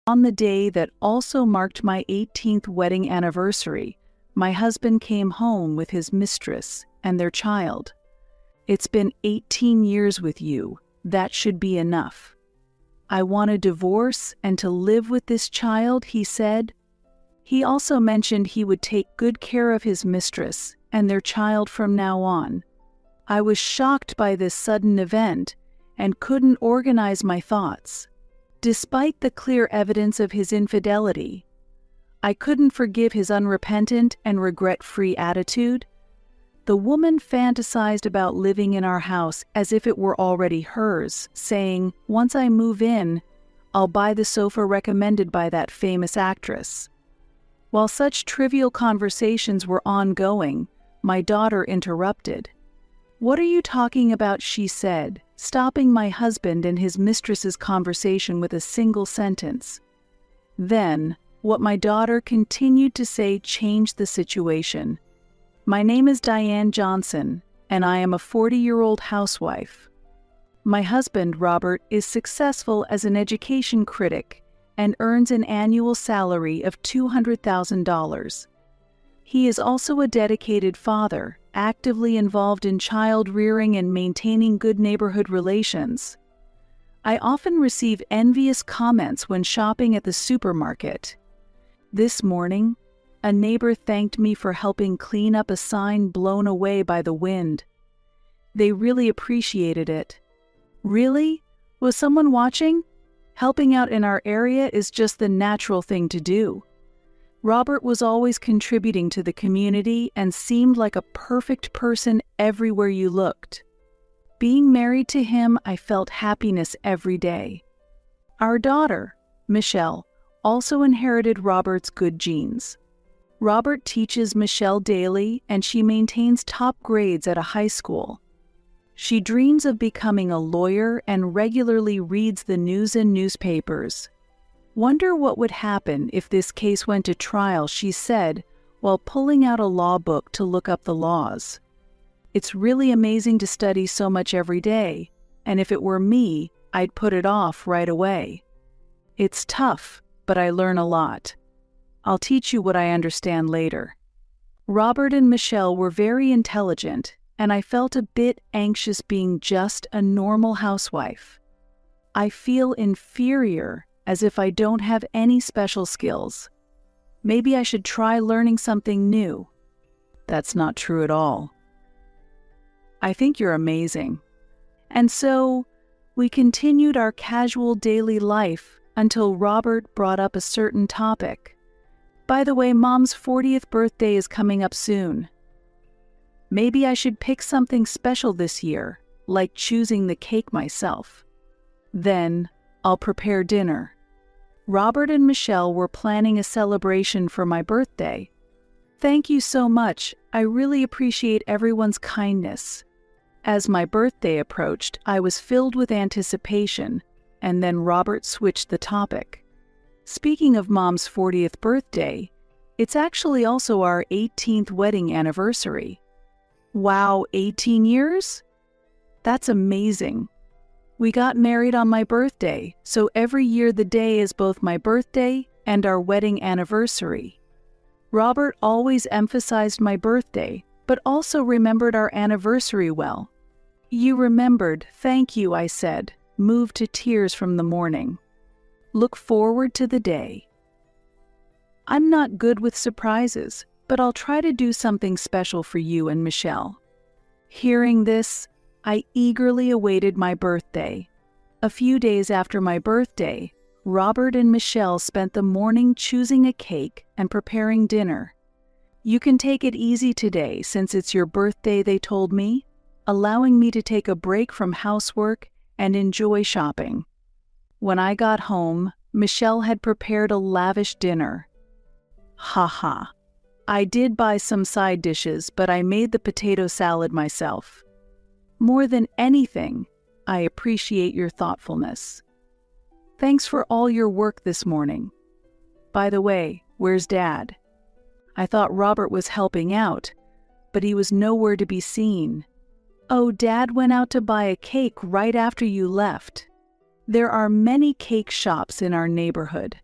On the day that also marked my 18th wedding anniversary, my husband came home with his mistress and their child. "It's been 18 years with you. That should be enough. I want a divorce and to live with this child," he said. He also mentioned he would take good care of his mistress and their child from now on. I was shocked by this sudden event and couldn't organize my thoughts. Despite the clear evidence of his infidelity, I couldn't forgive his unrepentant and regret-free attitude. The woman fantasized about living in our house as if it were already hers, saying, "Once I move in, I'll buy the sofa recommended by that famous actress." While such trivial conversations were ongoing, my daughter interrupted. "What are you talking about?" she said, stopping my husband and his mistress's conversation with a single sentence. Then, what my daughter continued to say changed the situation. "My name is Diane Johnson, and I am a 40-year-old housewife. My husband, Robert, is successful as an education critic and earns an annual salary of $200,000. He is also a dedicated father, actively involved in child rearing and maintaining good neighborhood relations. I often receive envious comments when shopping at the supermarket. This morning, a neighbor thanked me for helping clean up a sign blown away by the wind. They really appreciated it." "Really? Was someone watching?" "Helping out in our area is just the natural thing to do. Robert was always contributing to the community and seemed like a perfect person everywhere you looked. Being married to him, I felt happiness every day." Our daughter, Michelle, also inherited Robert's good genes. Robert teaches Michelle daily, and she maintains top grades at a high school. She dreams of becoming a lawyer and regularly reads the news and newspapers. "Wonder what would happen if this case went to trial," she said, while pulling out a law book to look up the laws. "It's really amazing to study so much every day, and if it were me, I'd put it off right away. It's tough, but I learn a lot. I'll teach you what I understand later." Robert and Michelle were very intelligent, and I felt a bit anxious being just a normal housewife. I feel inferior, as if I don't have any special skills. Maybe I should try learning something new. That's not true at all. I think you're amazing. And so, we continued our casual daily life until Robert brought up a certain topic. "By the way, Mom's 40th birthday is coming up soon. Maybe I should pick something special this year, like choosing the cake myself. Then, I'll prepare dinner." Robert and Michelle were planning a celebration for my birthday. "Thank you so much. I really appreciate everyone's kindness." As my birthday approached, I was filled with anticipation, and then Robert switched the topic. "Speaking of Mom's 40th birthday, it's actually also our 18th wedding anniversary." "Wow, 18 years? That's amazing. We got married on my birthday, so every year the day is both my birthday and our wedding anniversary. Robert always emphasized my birthday, but also remembered our anniversary well." "You remembered, thank you," I said, moved to tears from the morning. "Look forward to the day." I'm not good with surprises, but I'll try to do something special for you and Michelle. Hearing this, I eagerly awaited my birthday. A few days after my birthday, Robert and Michelle spent the morning choosing a cake and preparing dinner. "You can take it easy today since it's your birthday," they told me, allowing me to take a break from housework and enjoy shopping. When I got home, Michelle had prepared a lavish dinner. Haha. I did buy some side dishes, but I made the potato salad myself. More than anything, I appreciate your thoughtfulness. Thanks for all your work this morning. By the way, where's Dad? I thought Robert was helping out, but he was nowhere to be seen. Oh, Dad went out to buy a cake right after you left. There are many cake shops in our neighborhood.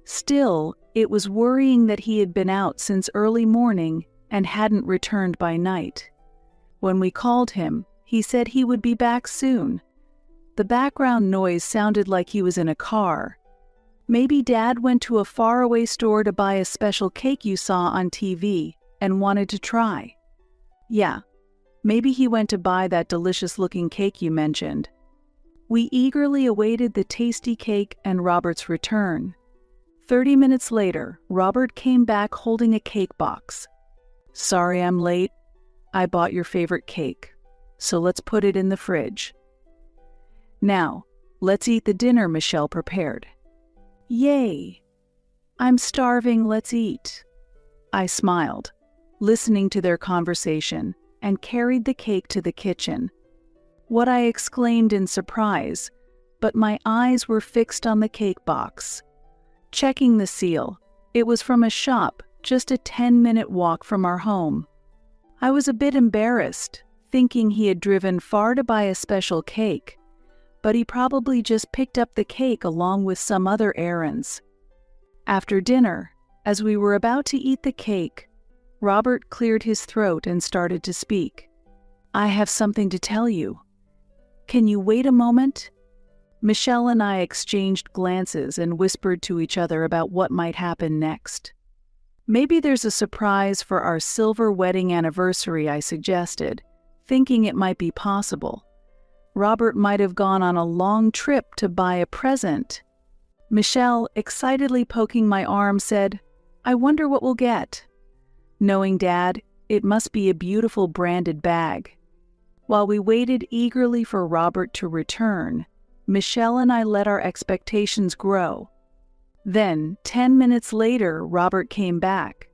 Still, it was worrying that he had been out since early morning and hadn't returned by night. When we called him, he said he would be back soon. The background noise sounded like he was in a car. Maybe Dad went to a faraway store to buy a special cake you saw on TV and wanted to try. Yeah, maybe he went to buy that delicious-looking cake you mentioned. We eagerly awaited the tasty cake and Robert's return. 30 minutes later, Robert came back holding a cake box. "Sorry I'm late. I bought your favorite cake, so let's put it in the fridge." "Now, let's eat the dinner Michelle prepared." "Yay! I'm starving, let's eat." I smiled, listening to their conversation, and carried the cake to the kitchen. What I exclaimed in surprise, but my eyes were fixed on the cake box. Checking the seal, it was from a shop just a 10-minute walk from our home. I was a bit embarrassed, thinking he had driven far to buy a special cake, but he probably just picked up the cake along with some other errands. After dinner, as we were about to eat the cake, Robert cleared his throat and started to speak. "I have something to tell you. Can you wait a moment?" Michelle and I exchanged glances and whispered to each other about what might happen next. "Maybe there's a surprise for our silver wedding anniversary," I suggested, thinking it might be possible. Robert might have gone on a long trip to buy a present. Michelle, excitedly poking my arm, said, "I wonder what we'll get." Knowing Dad, it must be a beautiful branded bag. While we waited eagerly for Robert to return, Michelle and I let our expectations grow. Then, 10 minutes later, Robert came back.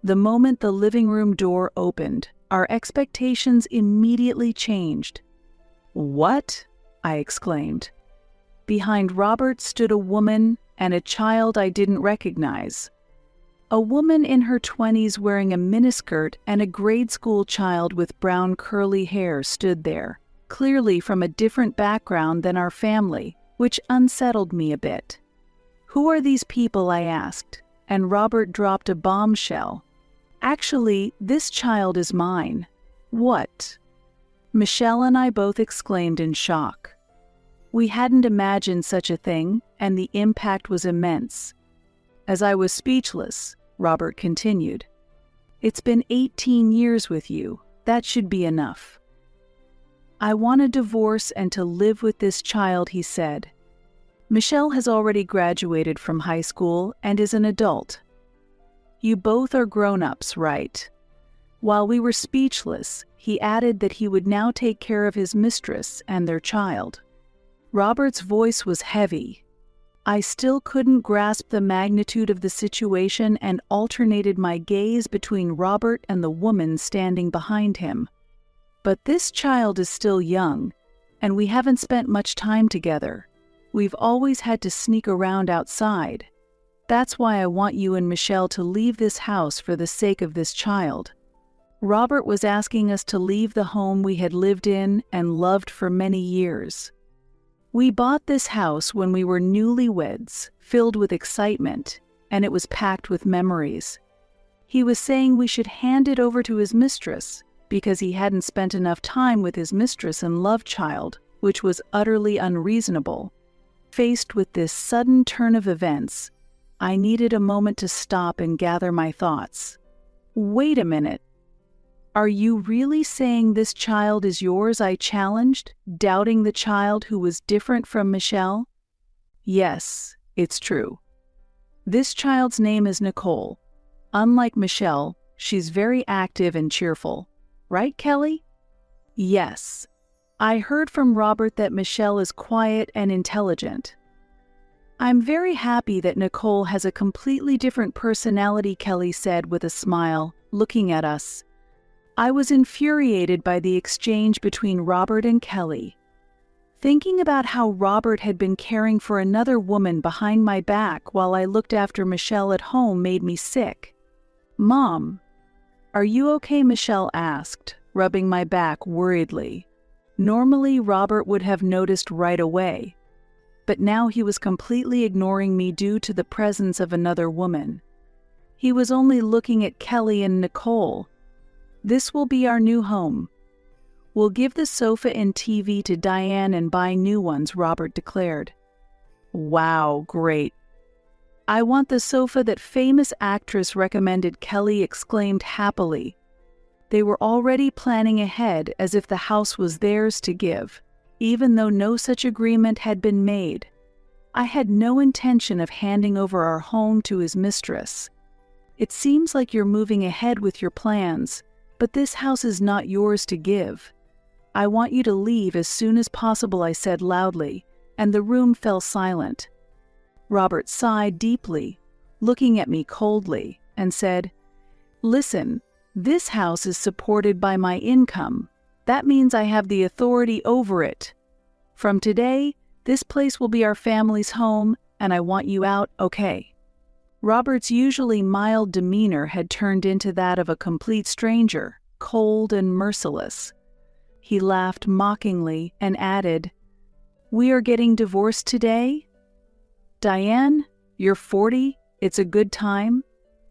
The moment the living room door opened, our expectations immediately changed. "What?" I exclaimed. Behind Robert stood a woman and a child I didn't recognize. A woman in her 20s wearing a miniskirt and a grade school child with brown curly hair stood there, clearly from a different background than our family, which unsettled me a bit. "Who are these people?" I asked, and Robert dropped a bombshell. "Actually, this child is mine." "What?" Michelle and I both exclaimed in shock. We hadn't imagined such a thing, and the impact was immense. As I was speechless, Robert continued, "It's been 18 years with you. That should be enough." "I want a divorce and to live with this child," he said. "Michelle has already graduated from high school and is an adult. You both are grown-ups, right?" While we were speechless, he added that he would now take care of his mistress and their child. Robert's voice was heavy. I still couldn't grasp the magnitude of the situation and alternated my gaze between Robert and the woman standing behind him. "But this child is still young, and we haven't spent much time together. We've always had to sneak around outside. That's why I want you and Michelle to leave this house for the sake of this child." Robert was asking us to leave the home we had lived in and loved for many years. We bought this house when we were newlyweds, filled with excitement, and it was packed with memories. He was saying we should hand it over to his mistress because he hadn't spent enough time with his mistress and love child, which was utterly unreasonable. Faced with this sudden turn of events, I needed a moment to stop and gather my thoughts. "Wait a minute. Are you really saying this child is yours?" I challenged, doubting the child who was different from Michelle. "Yes, it's true. This child's name is Nicole. Unlike Michelle, she's very active and cheerful. Right, Kelly?" "Yes. I heard from Robert that Michelle is quiet and intelligent." "I'm very happy that Nicole has a completely different personality," Kelly said with a smile, looking at us. I was infuriated by the exchange between Robert and Kelly. Thinking about how Robert had been caring for another woman behind my back while I looked after Michelle at home made me sick. "Mom, are you okay?" Michelle asked, rubbing my back worriedly. Normally, Robert would have noticed right away. but now he was completely ignoring me due to the presence of another woman. He was only looking at Kelly and Nicole. "This will be our new home. We'll give the sofa and TV to Diane and buy new ones," Robert declared. "Wow, great. I want the sofa that famous actress recommended," Kelly exclaimed happily. They were already planning ahead as if the house was theirs to give, even though no such agreement had been made. I had no intention of handing over our home to his mistress. "It seems like you're moving ahead with your plans, but this house is not yours to give. I want you to leave as soon as possible," I said loudly, and the room fell silent. Robert sighed deeply, looking at me coldly, and said, "Listen, this house is supported by my income. That means I have the authority over it. From today, this place will be our family's home, and I want you out, okay?" Robert's usually mild demeanor had turned into that of a complete stranger, cold and merciless. He laughed mockingly and added, "We are getting divorced today? Diane, you're 40, it's a good time.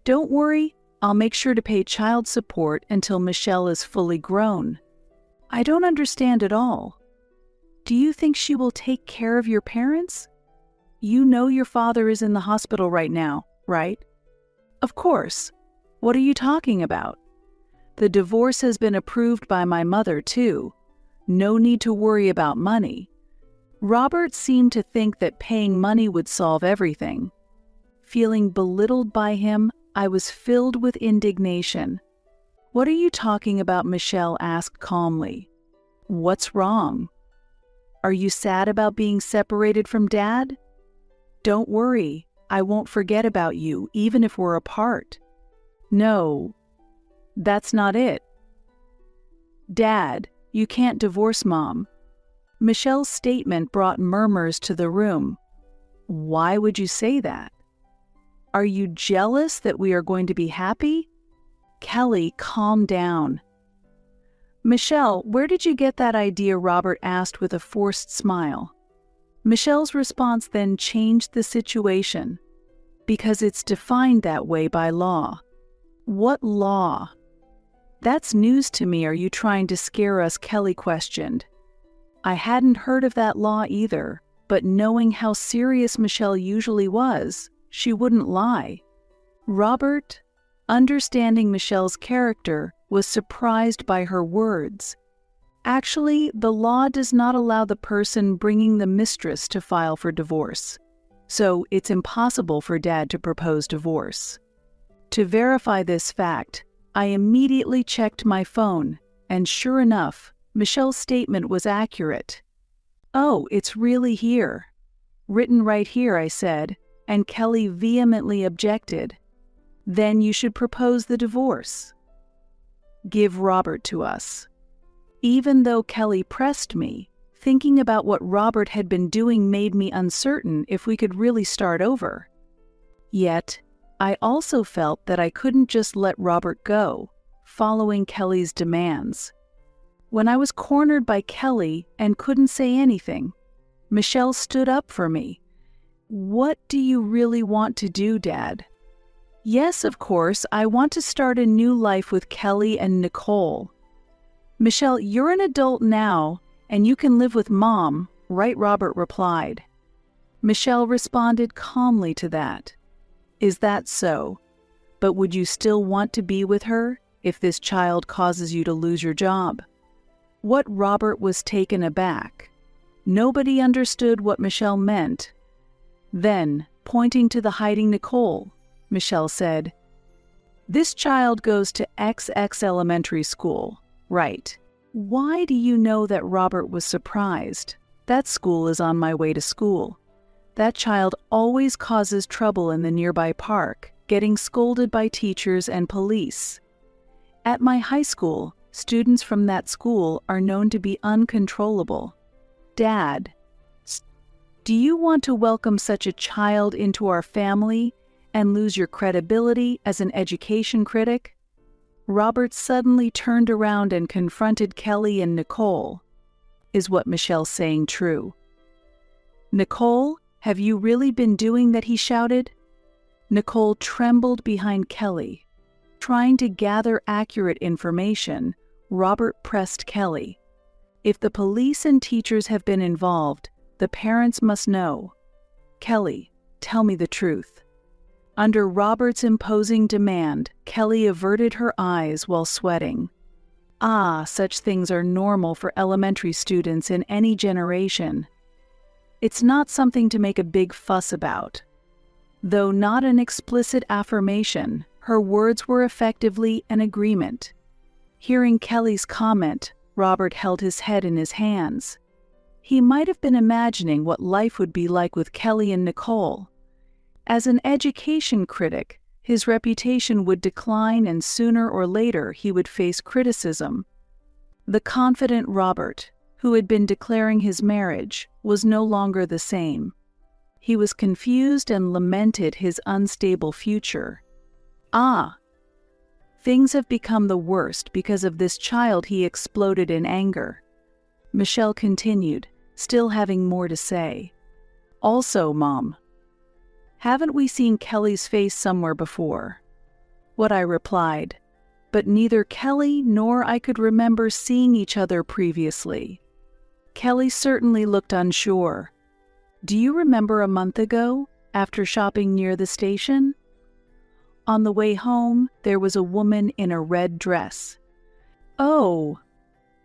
Don't worry, I'll make sure to pay child support until Michelle is fully grown." "I don't understand at all. Do you think she will take care of your parents? You know your father is in the hospital right now, right?" "Of course. What are you talking about? The divorce has been approved by my mother, too. No need to worry about money." Robert seemed to think that paying money would solve everything. Feeling belittled by him, I was filled with indignation. "What are you talking about?" Michelle asked calmly. "What's wrong? Are you sad about being separated from Dad? Don't worry, I won't forget about you, even if we're apart." "No, that's not it. Dad, you can't divorce Mom." Michelle's statement brought murmurs to the room. "Why would you say that? Are you jealous that we are going to be happy?" "Kelly, calm down." "Michelle, where did you get that idea?" Robert asked with a forced smile. Michelle's response then changed the situation. "Because it's defined that way by law." "What law?" "That's news to me. Are you trying to scare us?" Kelly questioned. I hadn't heard of that law either, but knowing how serious Michelle usually was, she wouldn't lie. Robert, understanding Michelle's character, was surprised by her words. "Actually, the law does not allow the person bringing the mistress to file for divorce, so it's impossible for Dad to propose divorce." To verify this fact, I immediately checked my phone, and sure enough, Michelle's statement was accurate. "Oh, it's really here. Written right here," I said, and Kelly vehemently objected. "Then you should propose the divorce. Give Robert to us." Even though Kelly pressed me, thinking about what Robert had been doing made me uncertain if we could really start over. Yet, I also felt that I couldn't just let Robert go, following Kelly's demands. When I was cornered by Kelly and couldn't say anything, Michelle stood up for me. "What do you really want to do, Dad?" "Yes, of course, I want to start a new life with Kelly and Nicole." "Michelle, you're an adult now, and you can live with Mom, right?" Robert replied. Michelle responded calmly to that. "Is that so? But would you still want to be with her if this child causes you to lose your job?" What Robert was taken aback. Nobody understood what Michelle meant. Then, pointing to the hiding Nicole, Michelle said, "This child goes to XX elementary school, right?" Why do you know that Robert was surprised? "That school is on my way to school. That child always causes trouble in the nearby park, getting scolded by teachers and police. At my high school, students from that school are known to be uncontrollable. Dad, do you want to welcome such a child into our family and lose your credibility as an education critic?" Robert suddenly turned around and confronted Kelly and Nicole. "Is what Michelle's saying true?" "Nicole, have you really been doing that?" he shouted. Nicole trembled behind Kelly. Trying to gather accurate information, Robert pressed Kelly. "If the police and teachers have been involved, the parents must know. Kelly, tell me the truth." Under Robert's imposing demand, Kelly averted her eyes while sweating. Such things are normal for elementary students in any generation. It's not something to make a big fuss about. Though not an explicit affirmation, her words were effectively an agreement. Hearing Kelly's comment, Robert held his head in his hands. He might have been imagining what life would be like with Kelly and Nicole. As an education critic, his reputation would decline and sooner or later he would face criticism. The confident Robert, who had been declaring his marriage, was no longer the same. He was confused and lamented his unstable future. Things have become the worst because of this child, he exploded in anger. Michelle continued, still having more to say. "Also, Mom, haven't we seen Kelly's face somewhere before?" What I replied, but neither Kelly nor I could remember seeing each other previously. Kelly certainly looked unsure. "Do you remember a month ago, after shopping near the station? On the way home, there was a woman in a red dress." "Oh,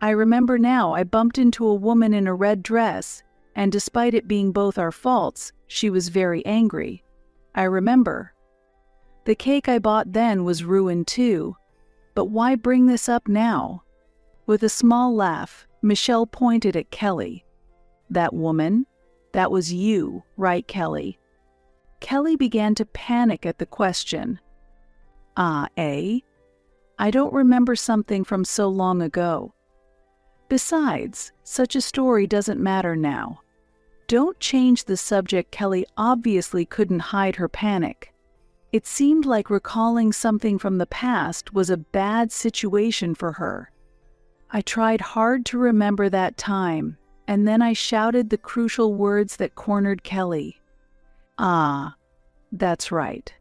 I remember now. I bumped into a woman in a red dress, and despite it being both our faults, she was very angry. I remember. The cake I bought then was ruined too. But why bring this up now?" With a small laugh, Michelle pointed at Kelly. "That woman? That was you, right, Kelly?" Kelly began to panic at the question. I don't remember something from so long ago. Besides, such a story doesn't matter now. Don't change the subject." Kelly obviously couldn't hide her panic. It seemed like recalling something from the past was a bad situation for her. I tried hard to remember that time, and then I shouted the crucial words that cornered Kelly. That's right.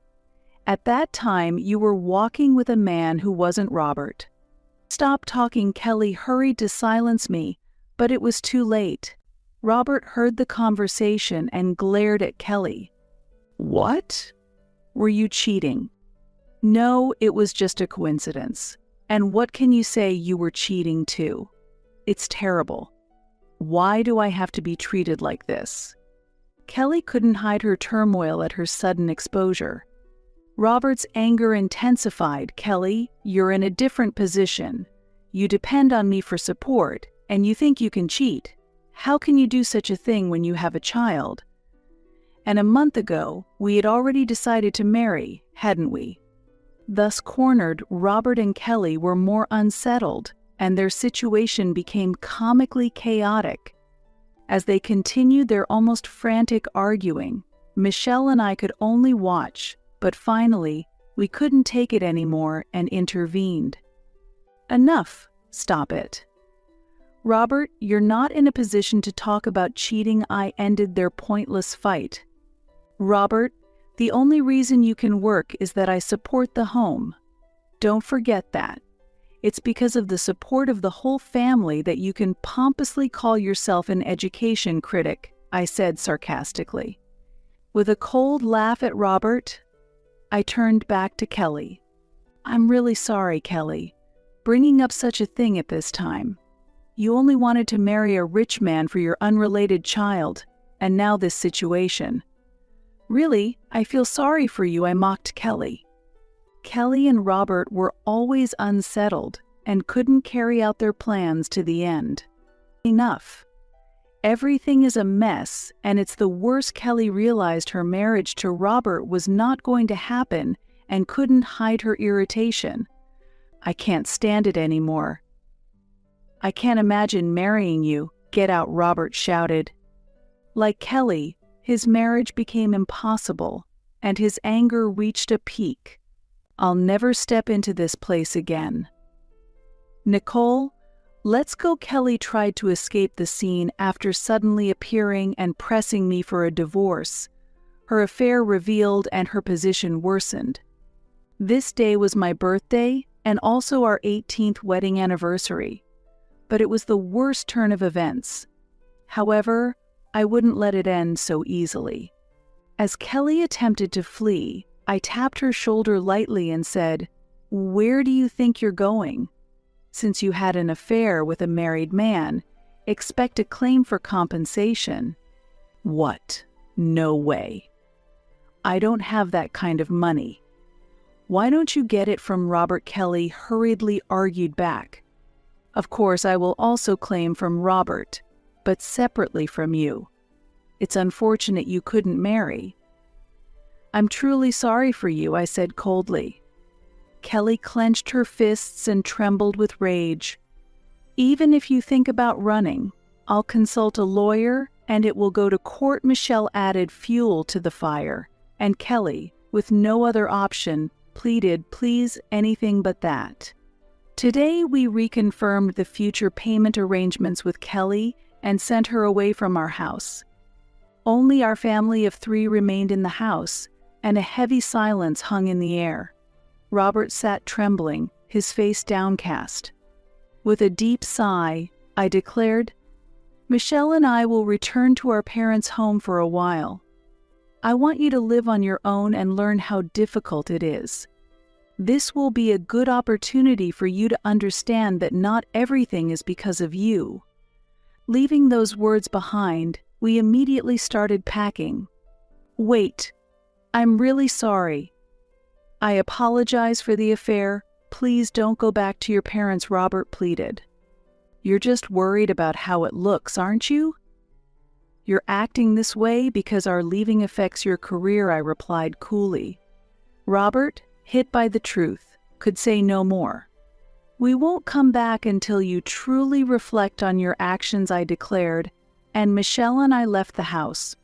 At that time, you were walking with a man who wasn't Robert." "Stop talking," Kelly hurried to silence me, but it was too late. Robert heard the conversation and glared at Kelly. "What? Were you cheating?" "No, it was just a coincidence. And what can you say you were cheating to? It's terrible. Why do I have to be treated like this?" Kelly couldn't hide her turmoil at her sudden exposure. Robert's anger intensified. "Kelly, you're in a different position. You depend on me for support, and you think you can cheat. How can you do such a thing when you have a child? And a month ago, we had already decided to marry, hadn't we?" Thus cornered, Robert and Kelly were more unsettled, and their situation became comically chaotic. As they continued their almost frantic arguing, Michelle and I could only watch, but finally, we couldn't take it anymore and intervened. "Enough. Stop it. Robert, you're not in a position to talk about cheating." I ended their pointless fight. "Robert, the only reason you can work is that I support the home. Don't forget that. It's because of the support of the whole family that you can pompously call yourself an education critic," I said sarcastically. With a cold laugh at Robert, I turned back to Kelly. "I'm really sorry, Kelly, bringing up such a thing at this time. You only wanted to marry a rich man for your unrelated child, and now this situation. Really, I feel sorry for you," I mocked Kelly. Kelly and Robert were always unsettled and couldn't carry out their plans to the end. Enough. Everything is a mess, and it's the worst. Kelly realized her marriage to Robert was not going to happen and couldn't hide her irritation. "I can't stand it anymore. I can't imagine marrying you. Get out," Robert shouted. Like Kelly, his marriage became impossible, and his anger reached a peak. "I'll never step into this place again. Nicole, "Let's go." Kelly tried to escape the scene after suddenly appearing and pressing me for a divorce. Her affair revealed and her position worsened. This day was my birthday and also our 18th wedding anniversary, but it was the worst turn of events. However, I wouldn't let it end so easily. As Kelly attempted to flee, I tapped her shoulder lightly and said, "Where do you think you're going? Since you had an affair with a married man, expect a claim for compensation." "What? No way. I don't have that kind of money." "Why don't you get it from Robert?" Kelly hurriedly argued back. "Of course, I will also claim from Robert, but separately from you. It's unfortunate you couldn't marry." "I'm truly sorry for you," I said coldly. Kelly clenched her fists and trembled with rage. "Even if you think about running, I'll consult a lawyer and it will go to court." Michelle added fuel to the fire, and Kelly, with no other option, pleaded, "Please, anything but that." Today we reconfirmed the future payment arrangements with Kelly and sent her away from our house. Only our family of 3 remained in the house, and a heavy silence hung in the air. Robert sat trembling, his face downcast. With a deep sigh, I declared, "Michelle and I will return to our parents' home for a while. I want you to live on your own and learn how difficult it is. This will be a good opportunity for you to understand that not everything is because of you." Leaving those words behind, we immediately started packing. "Wait, I'm really sorry. I apologize for the affair. Please don't go back to your parents," Robert pleaded. "You're just worried about how it looks, aren't you?" "You're acting this way because our leaving affects your career," I replied coolly. Robert, hit by the truth, could say no more. "We won't come back until you truly reflect on your actions," I declared, and Michelle and I left the house.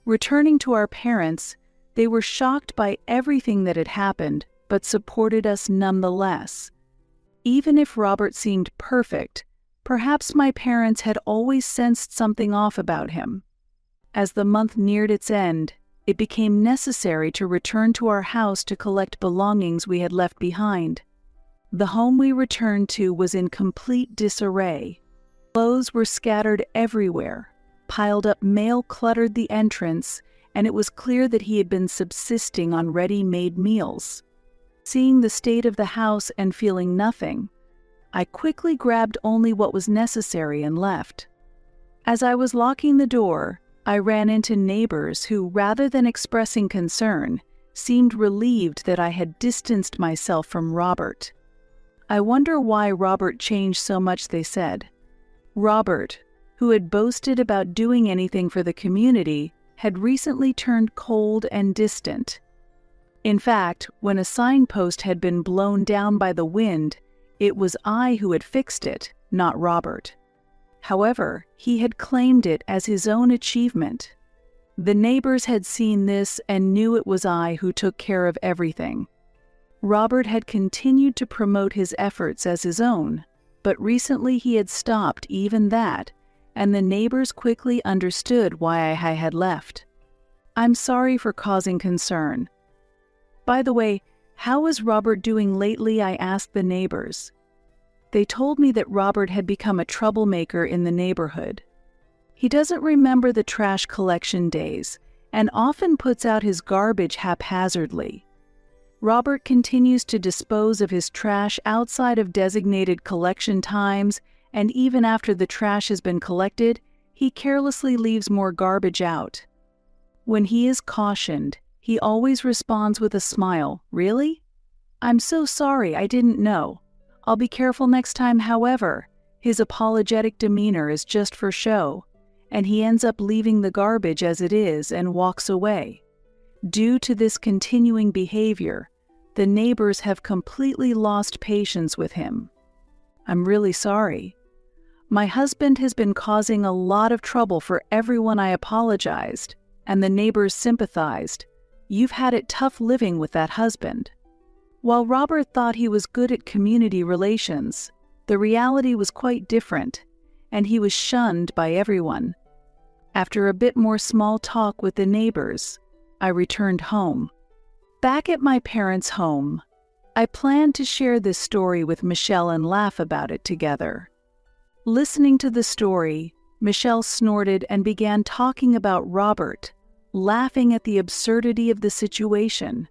Returning to our parents, they were shocked by everything that had happened, but supported us nonetheless. Even if Robert seemed perfect, perhaps my parents had always sensed something off about him. As the month neared its end, it became necessary to return to our house to collect belongings we had left behind. The home we returned to was in complete disarray. Clothes were scattered everywhere. Piled up mail cluttered the entrance, and it was clear that he had been subsisting on ready-made meals. Seeing the state of the house and feeling nothing, I quickly grabbed only what was necessary and left. As I was locking the door, I ran into neighbors who, rather than expressing concern, seemed relieved that I had distanced myself from Robert. "I wonder why Robert changed so much," they said. Robert, who had boasted about doing anything for the community, had recently turned cold and distant. In fact, when a signpost had been blown down by the wind, it was I who had fixed it, not Robert. However, he had claimed it as his own achievement. The neighbors had seen this and knew it was I who took care of everything. Robert had continued to promote his efforts as his own, but recently he had stopped even that, and the neighbors quickly understood why I had left. "I'm sorry for causing concern. By the way, how is Robert doing lately?" I asked the neighbors. They told me that Robert had become a troublemaker in the neighborhood. He doesn't remember the trash collection days and often puts out his garbage haphazardly. Robert continues to dispose of his trash outside of designated collection times, and even after the trash has been collected, he carelessly leaves more garbage out. When he is cautioned, he always responds with a smile, "Really? I'm so sorry, I didn't know. I'll be careful next time." However, his apologetic demeanor is just for show, and he ends up leaving the garbage as it is and walks away. Due to this continuing behavior, the neighbors have completely lost patience with him. "I'm really sorry. My husband has been causing a lot of trouble for everyone." I apologized, and the neighbors sympathized. "You've had it tough living with that husband." While Robert thought he was good at community relations, The reality was quite different, and he was shunned by everyone. After a bit more small talk with the neighbors, I returned home. Back at my parents' home, I planned to share this story with Michelle and laugh about it together. Listening to the story, Michelle snorted and began talking about Robert, laughing at the absurdity of the situation.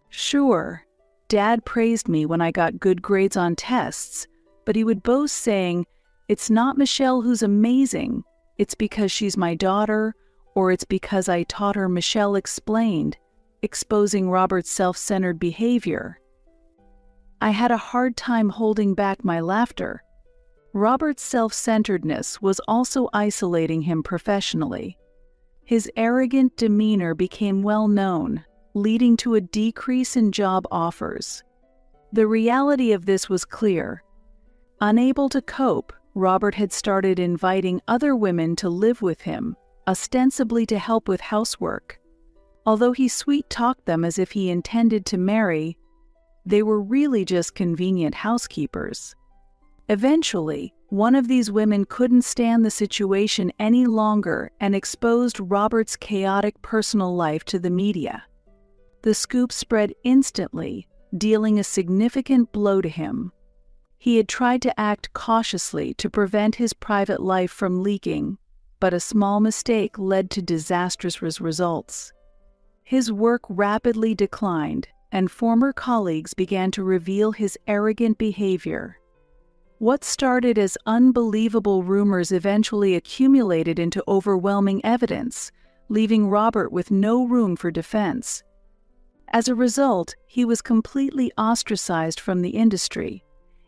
Sure, Dad praised me when I got good grades on tests, but he would boast saying, "It's not Michelle who's amazing, it's because she's my daughter, or it's because I taught her," Michelle explained, exposing Robert's self-centered behavior. I had a hard time holding back my laughter. Robert's self-centeredness was also isolating him professionally. His arrogant demeanor became well known, leading to a decrease in job offers. The reality of this was clear. Unable to cope, Robert had started inviting other women to live with him, ostensibly to help with housework. Although he sweet-talked them as if he intended to marry, they were really just convenient housekeepers. Eventually, one of these women couldn't stand the situation any longer and exposed Robert's chaotic personal life to the media. The scoop spread instantly, dealing a significant blow to him. He had tried to act cautiously to prevent his private life from leaking, but a small mistake led to disastrous results. His work rapidly declined, and former colleagues began to reveal his arrogant behavior. What started as unbelievable rumors eventually accumulated into overwhelming evidence, leaving Robert with no room for defense. As a result, he was completely ostracized from the industry,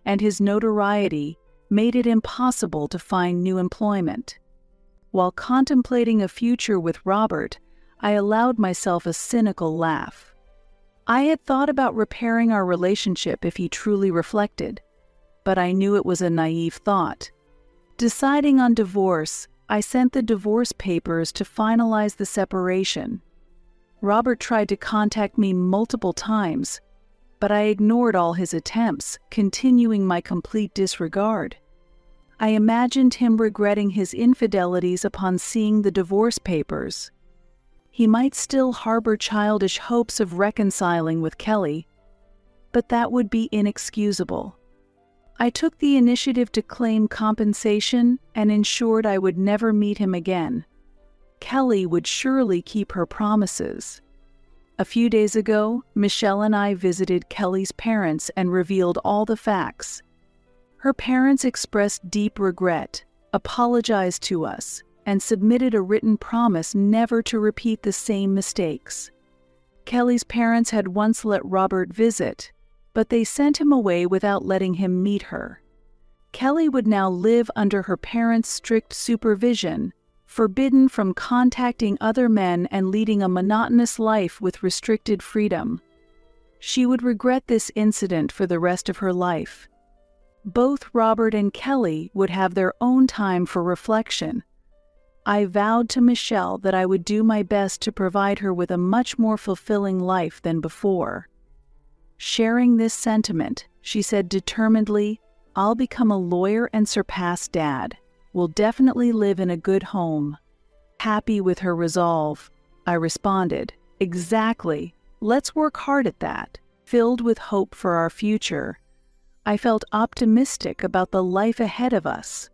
and his notoriety made it impossible to find new employment. While contemplating a future with Robert, I allowed myself a cynical laugh. I had thought about repairing our relationship if he truly reflected, but I knew it was a naive thought. Deciding on divorce, I sent the divorce papers to finalize the separation. Robert tried to contact me multiple times, but I ignored all his attempts, continuing my complete disregard. I imagined him regretting his infidelities upon seeing the divorce papers. He might still harbor childish hopes of reconciling with Kelly, but that would be inexcusable. I took the initiative to claim compensation and ensured I would never meet him again. Kelly would surely keep her promises. A few days ago, Michelle and I visited Kelly's parents and revealed all the facts. Her parents expressed deep regret, apologized to us, and submitted a written promise never to repeat the same mistakes. Kelly's parents had once let Robert visit, but they sent him away without letting him meet her. Kelly would now live under her parents' strict supervision, forbidden from contacting other men and leading a monotonous life with restricted freedom. She would regret this incident for the rest of her life. Both Robert and Kelly would have their own time for reflection. I vowed to Michelle that I would do my best to provide her with a much more fulfilling life than before. Sharing this sentiment, she said determinedly, "I'll become a lawyer and surpass Dad. We'll definitely live in a good home." Happy with her resolve, I responded, "Exactly. Let's work hard at that." Filled with hope for our future, I felt optimistic about the life ahead of us.